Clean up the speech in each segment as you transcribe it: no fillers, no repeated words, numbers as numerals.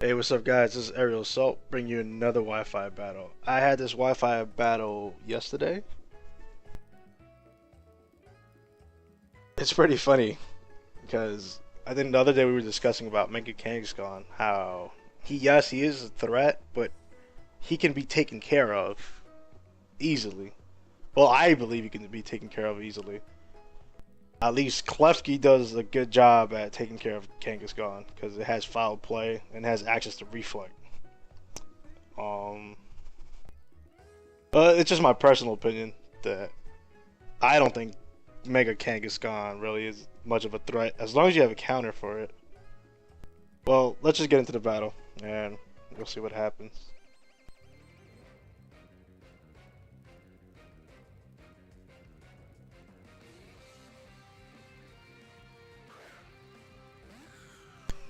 Hey, what's up, guys? This is Aerial Assault, bring you another Wi-Fi battle. I had this Wi-Fi battle yesterday. It's pretty funny because I think the other day we were discussing about Mega Kangaskhan, how yes, he is a threat, but he can be taken care of easily. Well, I believe he can be taken care of easily. At least Klefki does a good job at taking care of Kangaskhan because it has foul play and has access to reflect. Um, it's just my personal opinion that I don't think Mega Kangaskhan really is much of a threat as long as you have a counter for it. Well, let's just get into the battle and we'll see what happens.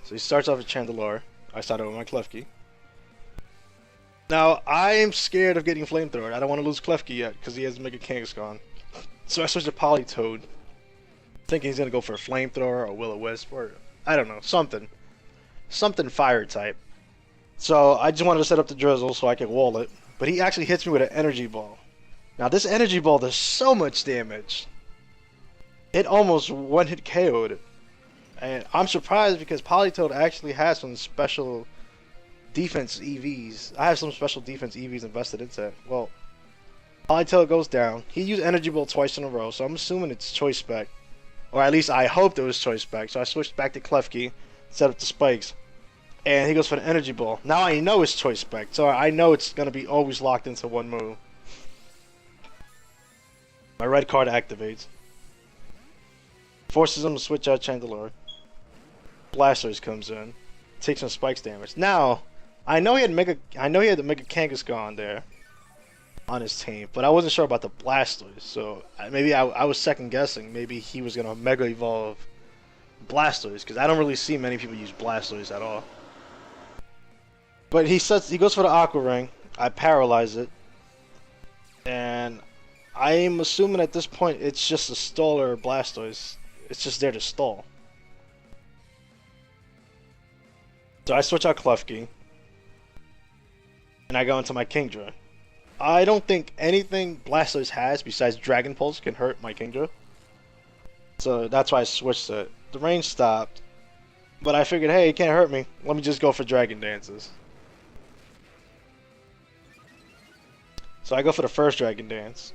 So he starts off with Chandelure. I started with my Klefki. Now, I'm scared of getting Flamethrower. I don't want to lose Klefki yet because he has Mega Kangaskhan. So I switched to Politoed, thinking he's going to go for a Flamethrower or Will-O-Wisp or, I don't know, something. Something fire type. So I just wanted to set up the Drizzle so I could wall it. But he actually hits me with an Energy Ball. Now this Energy Ball does so much damage. It almost one-hit KO'd it. And I'm surprised because Politoed actually has some special defense EVs. I have some special defense EVs invested into it. Well, Politoed goes down. He used Energy Ball twice in a row, so I'm assuming it's Choice Spec. Or at least I hoped it was Choice Spec. So I switched back to Klefki, set up the spikes. And he goes for the Energy Ball. Now I know it's Choice Spec, so I know it's going to be always locked into one move. My red card activates. Forces him to switch out Chandelure. Blastoise comes in. Takes some spikes damage. Now, I know he had the Mega Kangaskhan there on his team, but I wasn't sure about the Blastoise. So maybe I was second guessing. Maybe he was gonna Mega Evolve Blastoise because I don't really see many people use Blastoise at all. But he goes for the Aqua Ring. I paralyze it, and I'm assuming at this point it's just a staller Blastoise. It's just there to stall. So I switch out Klefki, and I go into my Kingdra. I don't think anything Blastoise has besides Dragon Pulse can hurt my Kingdra. So that's why I switched it. The range stopped, but I figured, hey, it can't hurt me. Let me just go for Dragon Dances. So I go for the first Dragon Dance.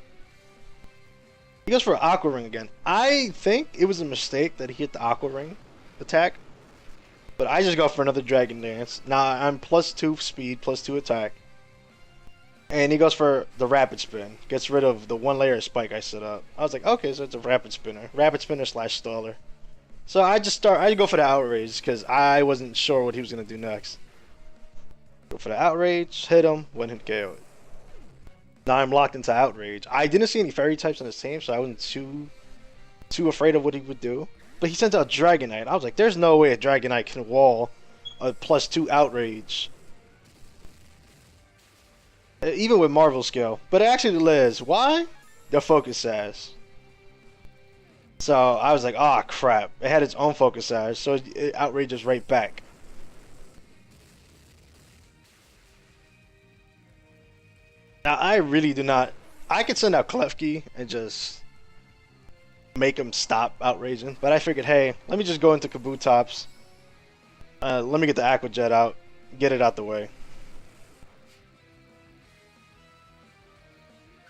He goes for Aqua Ring again. I think it was a mistake that he hit the Aqua Ring attack. But I just go for another Dragon Dance. Now I'm +2 speed, +2 attack. And he goes for the Rapid Spin. Gets rid of the one layer of spike I set up. I was like, okay, so it's a Rapid Spinner. Rapid Spinner / Staller. So I go for the Outrage because I wasn't sure what he was going to do next. Go for the Outrage, hit him, one hit KO. Now I'm locked into Outrage. I didn't see any Fairy types on his team, so I wasn't too afraid of what he would do. But he sent out Dragonite. I was like, there's no way a Dragonite can wall a +2 Outrage. Even with Marvel Scale. But it actually lives. Why? The Focus Sash. So I was like, oh crap. It had its own Focus Sash, so it outrages right back. Now I really do not. I could send out Klefki and just make him stop outraging, but I figured, hey, let me just go into Kabutops. Let me get the Aqua Jet out, get it out the way.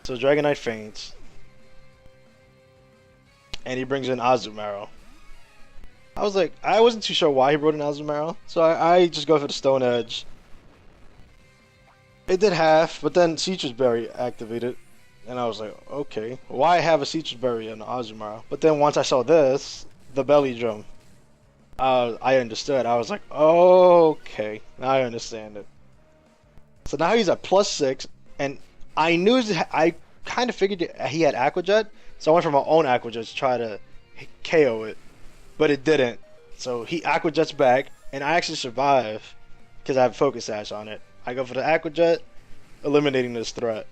So Dragonite faints, and he brings in Azumarill. I was like, I wasn't too sure why he brought in Azumarill, so I just go for the Stone Edge. It did half, but then Citrus Berry activated. And I was like, okay, why have a Citrus Berry and Azumarill? But then once I saw this, the Belly Drum, I understood. I was like, okay, now I understand it. So now he's at +6, and I kind of figured he had Aqua Jet, so I went for my own Aqua Jet to try to KO it, but it didn't. So he Aqua Jets back, and I actually survive because I have Focus Sash on it. I go for the Aqua Jet, eliminating this threat.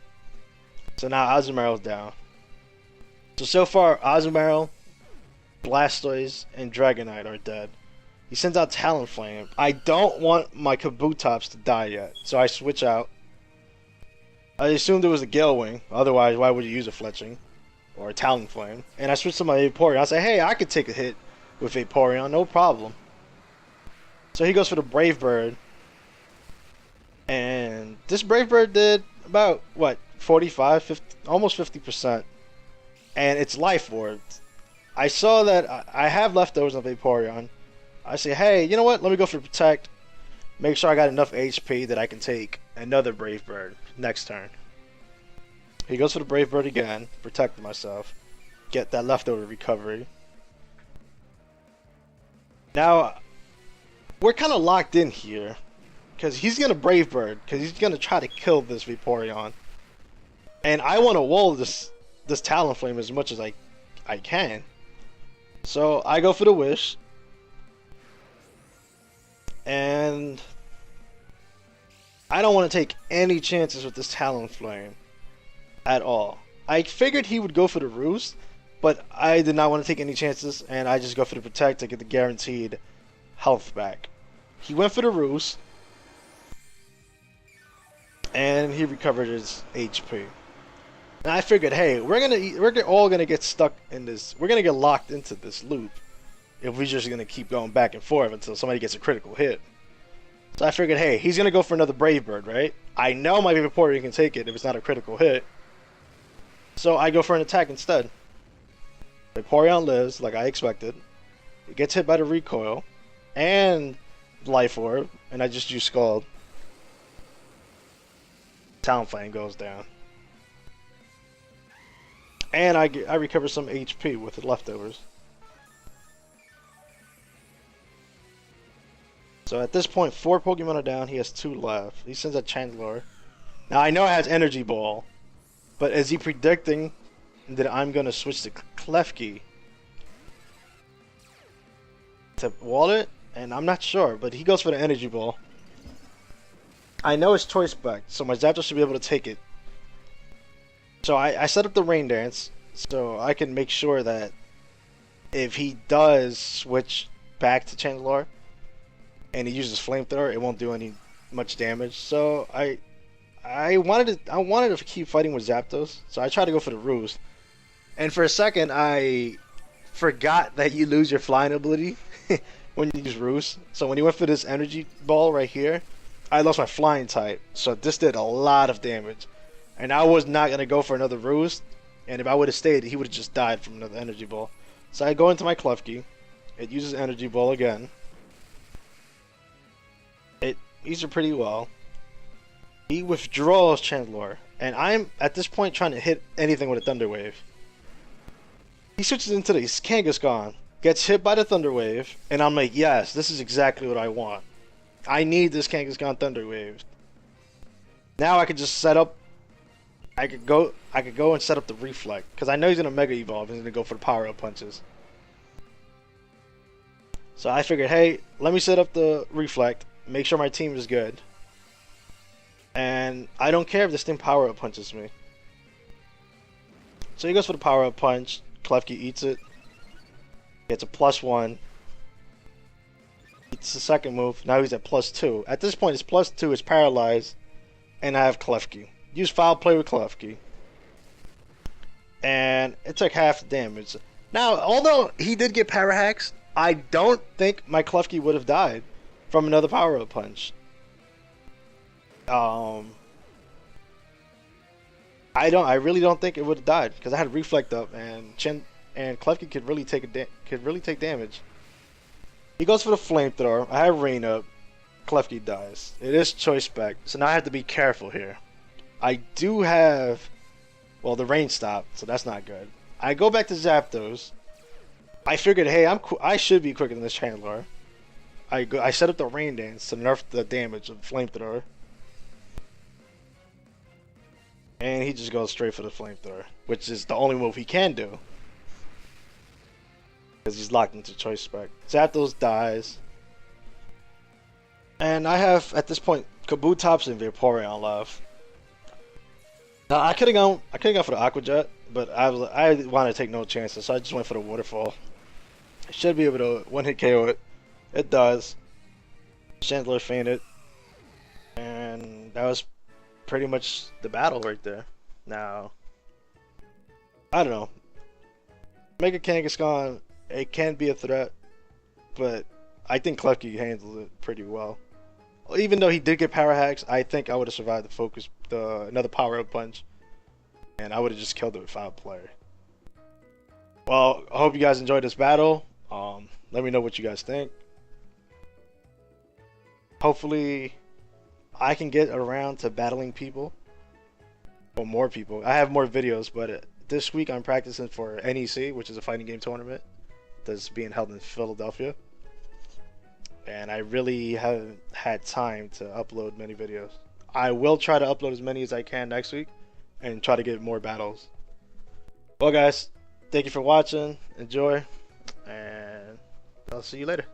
So now Azumarill's down. So far, Azumarill, Blastoise, and Dragonite are dead. He sends out Talonflame. I don't want my Kabutops to die yet, so I switch out. I assumed it was a Gale Wing, otherwise why would you use a Fletching or a Talonflame? And I switched to my Vaporeon. I say, hey, I could take a hit with Vaporeon, no problem. So he goes for the Brave Bird. And this Brave Bird did about, what, 45, 50, almost 50%. And it's Life Orb. I saw that I have leftovers on Vaporeon. I say, hey, you know what? Let me go for Protect. Make sure I got enough HP that I can take another Brave Bird next turn. He goes for the Brave Bird again. Protect myself. Get that leftover recovery. Now, we're kind of locked in here. Because he's going to Brave Bird. Because he's going to try to kill this Vaporeon. And I want to wall this Talonflame as much as I can. So I go for the Wish. And I don't want to take any chances with this Talonflame at all. I figured he would go for the Roost, but I did not want to take any chances, and I just go for the Protect to get the guaranteed health back. He went for the Roost, and he recovered his HP. And I figured, hey, we're all gonna get stuck in this. We're gonna get locked into this loop if we're just gonna keep going back and forth until somebody gets a critical hit. So I figured, hey, he's gonna go for another Brave Bird, right? I know my Vaporeon can take it if it's not a critical hit. So I go for an attack instead. Vaporeon lives like I expected. It gets hit by the recoil and Life Orb, and I just use Scald. Talonflame goes down. And I recover some HP with the leftovers. So at this point, 4 Pokemon are down. He has 2 left. He sends a Chandelure. Now I know it has Energy Ball, but is he predicting that I'm going to switch to Klefki to wall it? And I'm not sure, but he goes for the Energy Ball. I know it's Choice Spec, so my Zapdos should be able to take it. So I set up the Rain Dance so I can make sure that if he does switch back to Chandelure and he uses Flamethrower, it won't do any much damage. So I wanted to keep fighting with Zapdos, so I tried to go for the Roost. And for a second, I forgot that you lose your flying ability when you use Roost. So when he went for this Energy Ball right here, I lost my flying type. So this did a lot of damage. And I was not going to go for another Roost. And if I would have stayed, he would have just died from another Energy Ball. So I go into my Klefki. It uses Energy Ball again. It uses it pretty well. He withdraws Chandelure. And I'm, at this point, trying to hit anything with a Thunder Wave. He switches into this Kangaskhan. Gets hit by the Thunder Wave. And I'm like, yes, this is exactly what I want. I need this Kangaskhan Thunder Wave. Now I can just set up. I could go and set up the Reflect, because I know he's gonna Mega Evolve. He's gonna go for the Power Up Punches. So I figured, hey, let me set up the Reflect, make sure my team is good, and I don't care if this thing Power Up Punches me. So he goes for the Power Up Punch. Klefki eats it. Gets a +1. Eats the second move. Now he's at +2. At this point, his +2 is paralyzed, and I have Klefki. Use Foul Play with Klefki. And it took half the damage. Now, although he did get Parahax, I don't think my Klefki would have died from another Power-Up Punch. I really don't think it would have died, because I had Reflect up, and Klefki could really take damage. He goes for the Flamethrower. I have Rain up. Klefki dies. It is Choice Spec, so now I have to be careful here. I do have, well, the Rain stopped, so that's not good. I go back to Zapdos. I figured, hey, I should be quicker than this Chandelure. I set up the Rain Dance to nerf the damage of Flamethrower. And he just goes straight for the Flamethrower, which is the only move he can do, because he's locked into Choice Spec. Zapdos dies. And I have, at this point, Kabutops and Vaporeon left. Now, I could have gone for the Aqua Jet, but I wanted to take no chances, so I just went for the Waterfall. I should be able to one-hit KO it. It does. Chandler fainted, and that was pretty much the battle right there. Now, I don't know. Mega Kangaskhan, it can be a threat, but I think Klefki handles it pretty well. Even though he did get power hacks, I think I would have survived the focus, another power up punch, and I would have just killed it with foul play. Well, I hope you guys enjoyed this battle. Let me know what you guys think. Hopefully, I can get around to battling people, or more people. I have more videos, but this week I'm practicing for NEC, which is a fighting game tournament that's being held in Philadelphia. And I really haven't had time to upload many videos. I will try to upload as many as I can next week and try to get more battles. Well guys, thank you for watching. Enjoy, and I'll see you later.